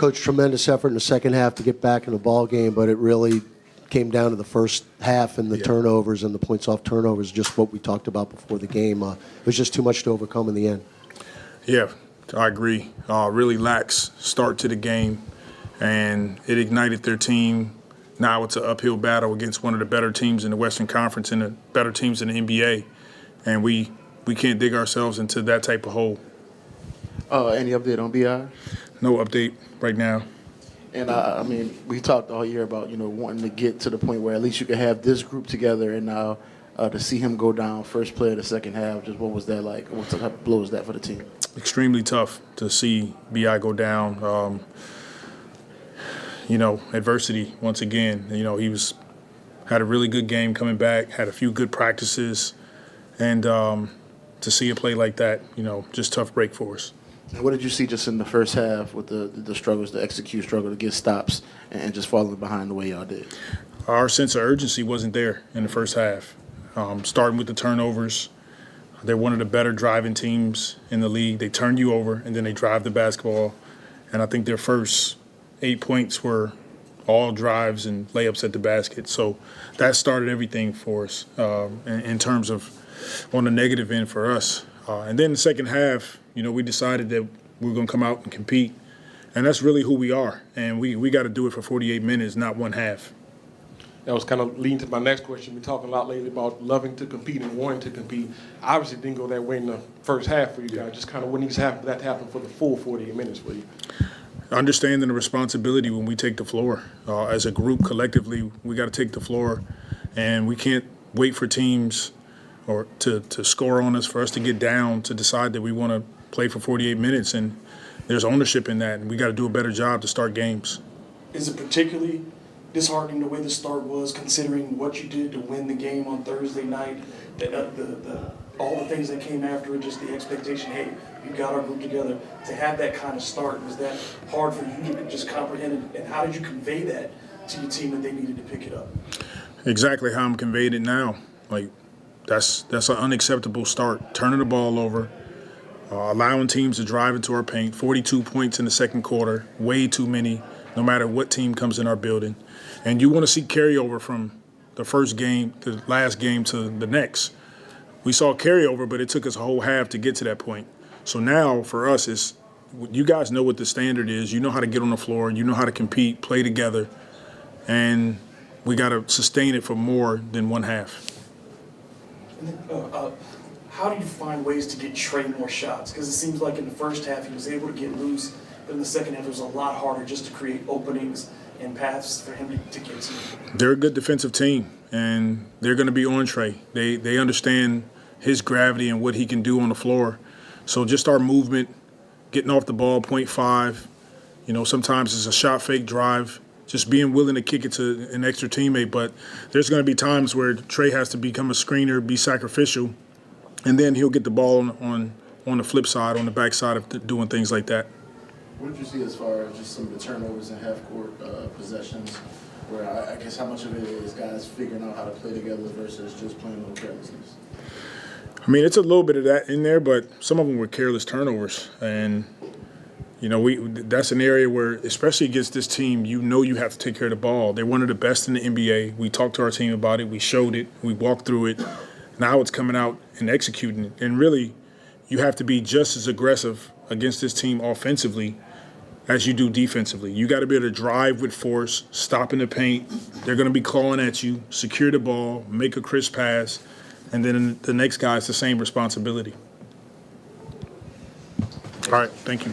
Coach, tremendous effort in the second half to get back in the ball game, but it really came down to the first half and the turnovers and the points off turnovers, just what we talked about before the game. It was just too much to overcome in the end. Yeah, I agree. Really lax start to the game, and it ignited their team. Now it's an uphill battle against one of the better teams in the Western Conference and the better teams in the NBA, and we can't dig ourselves into that type of hole. Any update on BI? No update right now. And I mean, we talked all year about wanting to get to the point where at least you could have this group together, and now to see him go down first play of the second half, just what was that like? What type of blow was that for the team? Extremely tough to see BI go down. Adversity once again. He had a really good game coming back, had a few good practices, and to see a play like that, just tough break for us. What did you see just in the first half with the struggles, the execute struggle to get stops and just falling behind the way y'all did? Our sense of urgency wasn't there in the first half. Starting with the turnovers, they're one of the better driving teams in the league. They turn you over, and then they drive the basketball. And I think their first 8 points were all drives and layups at the basket. So that started everything for us in terms of on the negative end for us. And then the second half, we decided that we were going to come out and compete. And that's really who we are. And we got to do it for 48 minutes, not one half. That was kind of leading to my next question. We're talking a lot lately about loving to compete and wanting to compete. Obviously, it didn't go that way in the first half for you guys. Just kind of what needs to happen for that to happen for the full 48 minutes for you? Understanding the responsibility when we take the floor. As a group, collectively, we got to take the floor. And we can't wait for teams or to score on us, for us to get down, to decide that we want to play for 48 minutes. And there's ownership in that, and we got to do a better job to start games. Is it particularly disheartening the way the start was, considering what you did to win the game on Thursday night, all the things that came after it, just the expectation, hey, you got our group together, to have that kind of start? Was that hard for you to just comprehend, and how did you convey that to your team that they needed to pick it up? Exactly how I'm conveying it now. That's an unacceptable start. Turning the ball over, allowing teams to drive into our paint. 42 points in the second quarter, way too many, no matter what team comes in our building. And you want to see carryover from the first game to the last game to the next. We saw carryover, but it took us a whole half to get to that point. So now for us, you guys know what the standard is. You know how to get on the floor. You know how to compete, play together. And we got to sustain it for more than one half. And then, how do you find ways to get Trey more shots? Because it seems like in the first half he was able to get loose, but in the second half it was a lot harder just to create openings and paths for him to get to. They're a good defensive team, and they're going to be on Trey. They understand his gravity and what he can do on the floor. So just our movement, getting off the ball, 0.5, sometimes it's a shot fake drive, just being willing to kick it to an extra teammate. But there's going to be times where Trey has to become a screener, be sacrificial, and then he'll get the ball on the flip side, on the back side of doing things like that. What did you see as far as just some of the turnovers and half-court possessions, where I guess how much of it is guys figuring out how to play together versus just playing a little carelessness? I mean, it's a little bit of that in there, but some of them were careless turnovers. And, that's an area where, especially against this team, you have to take care of the ball. They're one of the best in the NBA. We talked to our team about it. We showed it. We walked through it. Now it's coming out and executing it. And really, you have to be just as aggressive against this team offensively as you do defensively. You got to be able to drive with force, stop in the paint. They're going to be clawing at you, secure the ball, make a crisp pass, and then the next guy is the same responsibility. All right, thank you.